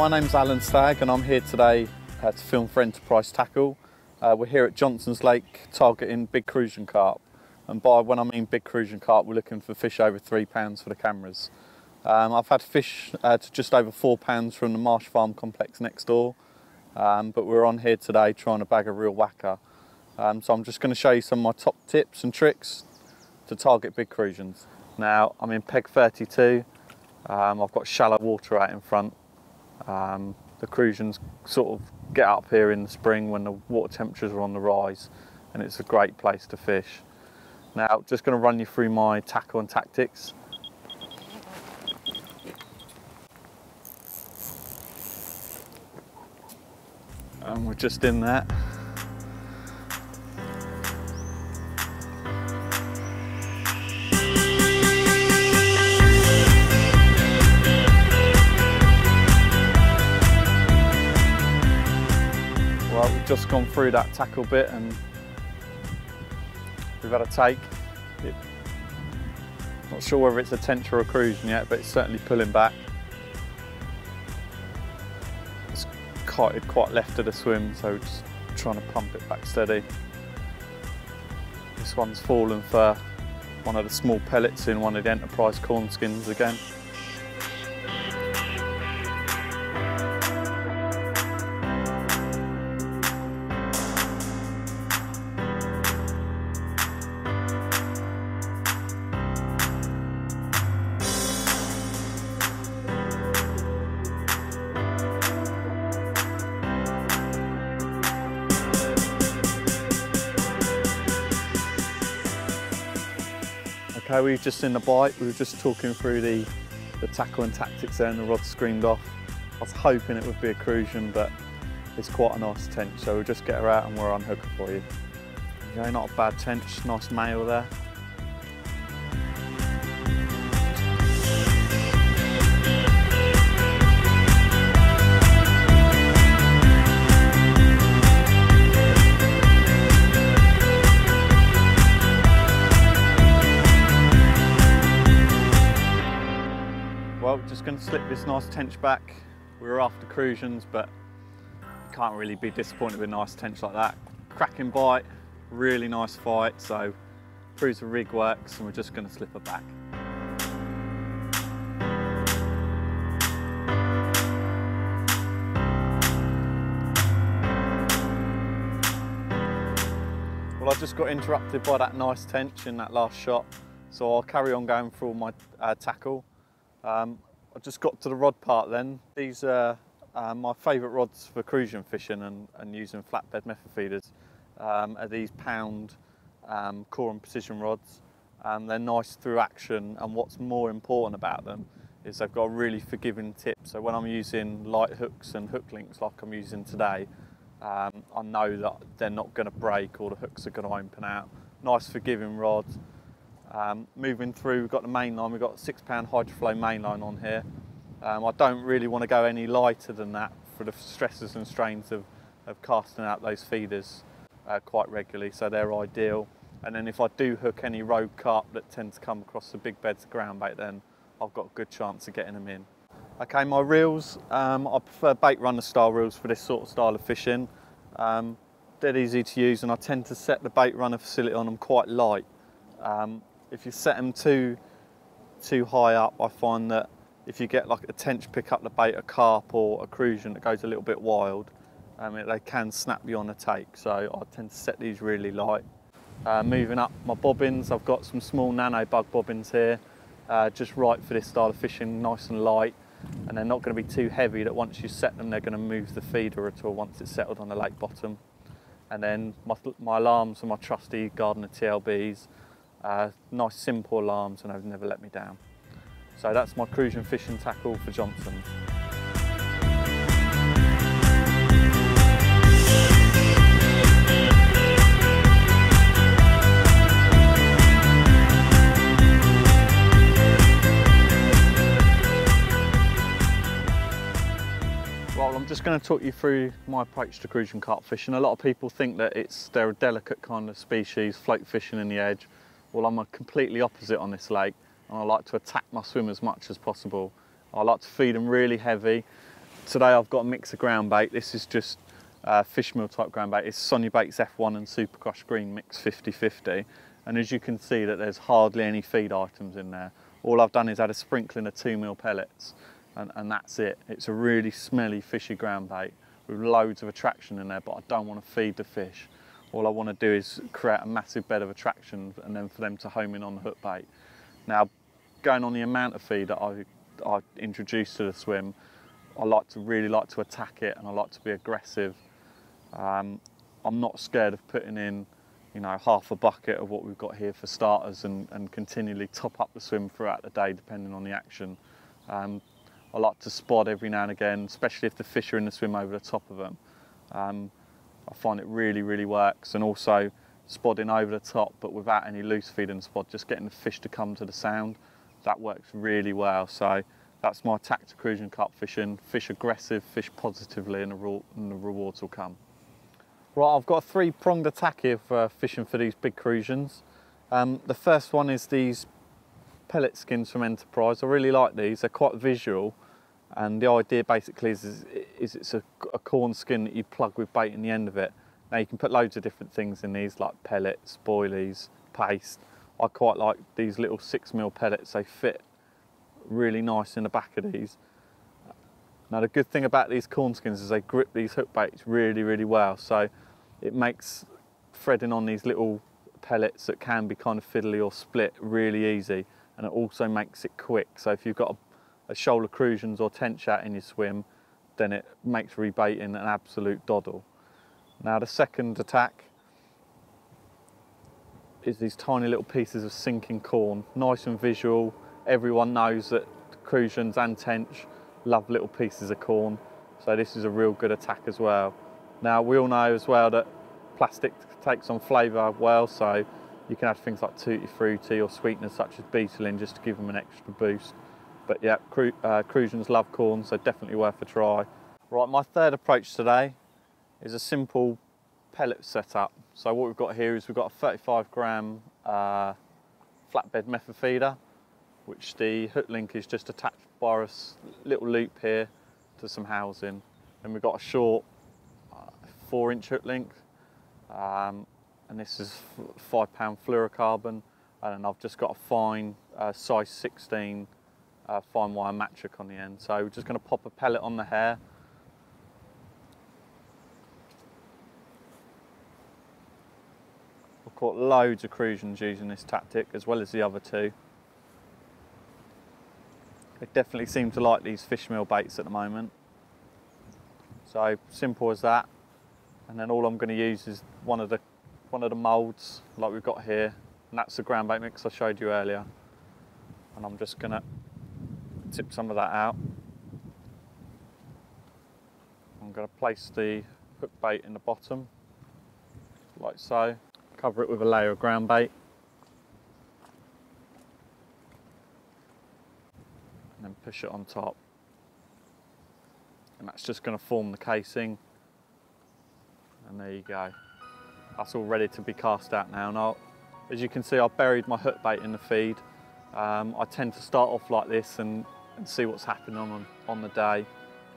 My name's Alan Stagg and I'm here today to film for Enterprise Tackle. We're here at Johnson's Lake targeting big crucian carp. And when I mean big crucian carp, we're looking for fish over 3 pounds for the cameras. I've had fish to just over 4 pounds from the Marsh Farm complex next door. But we're on here today trying to bag a real whacker. So I'm just going to show you some of my top tips and tricks to target big crucians. Now I'm in peg 32. I've got shallow water out in front. The crucians sort of get up here in the spring when the water temperatures are on the rise, and it's a great place to fish. Now, just going to run you through my tackle and tactics. And we're just in there. Well, we've just gone through that tackle bit and we've had a take. Not sure whether it's a tench or a crucian yet, but it's certainly pulling back. It's kited quite left of the swim, so just trying to pump it back steady. This one's fallen for one of the small pellets in one of the Enterprise corn skins again. Okay, we've just in the bite. We were just talking through the tackle and tactics there and the rod screamed off. I was hoping it would be a crucian, but it's quite a nice tench, so we'll just get her out and we'll unhook her for you. Okay, not a bad tench, nice male there. Well, just going to slip this nice tench back. We were after crucians, but you can't really be disappointed with a nice tench like that. Cracking bite, really nice fight, so proves the rig works, and we're just going to slip her back. Well, I just got interrupted by that nice tench in that last shot, so I'll carry on going through all my tackle. I just got to the rod part then. These are my favourite rods for crucian fishing and using flatbed method feeders. Are these pound core and precision rods. They're nice through action, and what's more important about them is they've got a really forgiving tip. So when I'm using light hooks and hook links like I'm using today, I know that they're not going to break or the hooks are going to open out. Nice forgiving rod. Moving through, we've got the main line, we've got a 6 pound hydroflow main line on here. I don't really want to go any lighter than that for the stresses and strains of casting out those feeders quite regularly, so they're ideal. And then if I do hook any rogue carp that tend to come across the big beds of ground bait, then I've got a good chance of getting them in. Okay, my reels, I prefer bait runner style reels for this sort of style of fishing. Dead easy to use, and I tend to set the bait runner facility on them quite light. If you set them too high up, I find that if you get like a tench pick up the bait, a carp or a crucian that goes a little bit wild, they can snap you on a take. So I tend to set these really light. Moving up my bobbins, I've got some small nano bug bobbins here, just right for this style of fishing, nice and light, and they're not going to be too heavy that once you set them they're going to move the feeder at all once it's settled on the lake bottom. And then my alarms are my trusty Gardner TLBs. Nice simple alarms, and they've never let me down. So that's my crucian fishing tackle for Johnson's. Well, I'm just going to talk you through my approach to crucian carp fishing. A lot of people think that they're a delicate kind of species, float fishing in the edge. Well, I'm a completely opposite on this lake, and I like to attack my swim as much as possible. I like to feed them really heavy, Today I've got a mix of ground bait. This is just fish meal type ground bait. It's Sonia Baits F1 and Super Crush Green mix 50-50. And as you can see that there's hardly any feed items in there. All I've done is add a sprinkling of 2 mil pellets and that's it. It's a really smelly fishy ground bait with loads of attraction in there, but I don't want to feed the fish. All I want to do is create a massive bed of attraction and then for them to home in on the hook bait. Now, going on the amount of feed that I introduce to the swim, I really like to attack it and I like to be aggressive. I'm not scared of putting in, you know, half a bucket of what we've got here for starters and continually top up the swim throughout the day depending on the action. I like to spot every now and again, especially if the fish are in the swim over the top of them. I find it really works, and also spodding over the top but without any loose feed and spot, just getting the fish to come to the sound, that works really well. So that's my tack to crucian carp fishing. Fish aggressive, fish positively, and the rewards will come. Right, I've got a 3-pronged attack here for fishing for these big crucians. The first one is these pellet skins from Enterprise. I really like these, they're quite visual, and the idea basically is it's a corn skin that you plug with bait in the end of it. Now you can put loads of different things in these, like pellets, boilies, paste. I quite like these little 6 mil pellets, they fit really nice in the back of these. Now the good thing about these corn skins is they grip these hook baits really well, so it makes threading on these little pellets that can be kind of fiddly or split really easy, and it also makes it quick. So if you've got a shoal of crucians or tench out in your swim, then it makes rebaiting an absolute doddle. Now the second attack is these tiny little pieces of sinking corn, nice and visual. Everyone knows that crucians and tench love little pieces of corn, so this is a real good attack as well. Now we all know as well that plastic takes on flavour well, so you can add things like tutti frutti or sweeteners such as beetle just to give them an extra boost. But yeah, crucians love corn, so definitely worth a try. Right, my third approach today is a simple pellet setup. So what we've got here is we've got a 35 gram flatbed method feeder, which the hook link is just attached by a little loop here to some housing. Then we've got a short 4-inch hook link, and this is 5 pound fluorocarbon, and then I've just got a fine size 16 fine wire match hook on the end. So we're just going to pop a pellet on the hair. I've caught loads of crucians using this tactic as well as the other two. They definitely seem to like these fish meal baits at the moment. So simple as that. And then all I'm going to use is one of the moulds like we've got here, and that's the ground bait mix I showed you earlier. And I'm just going to tip some of that out. I'm going to place the hook bait in the bottom, like so. Cover it with a layer of ground bait. And then push it on top. And that's just going to form the casing. And there you go. That's all ready to be cast out now. Now, as you can see, I've buried my hook bait in the feed. I tend to start off like this and see what's happening on the day.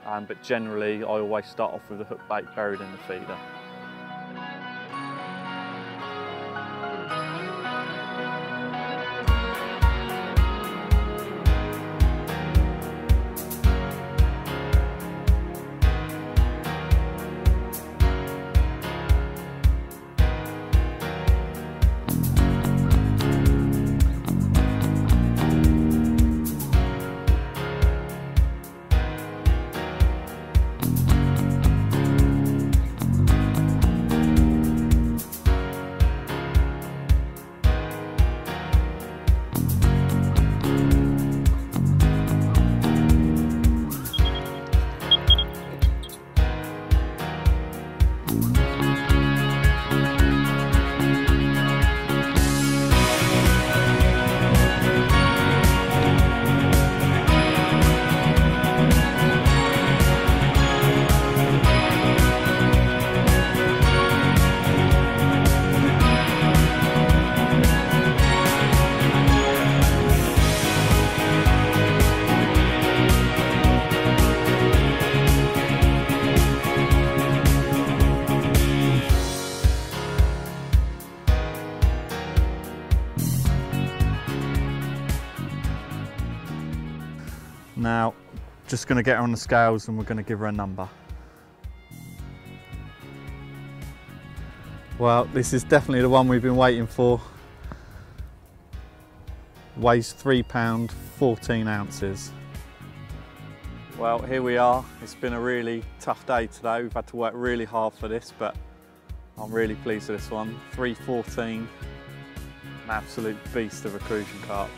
But generally, I always start off with the hook bait buried in the feeder. Now, just going to get her on the scales and we're going to give her a number. Well, this is definitely the one we've been waiting for. Weighs £3, 14 ounces. Well, here we are. It's been a really tough day today. We've had to work really hard for this, but I'm really pleased with this one. 3.14, an absolute beast of a crucian carp.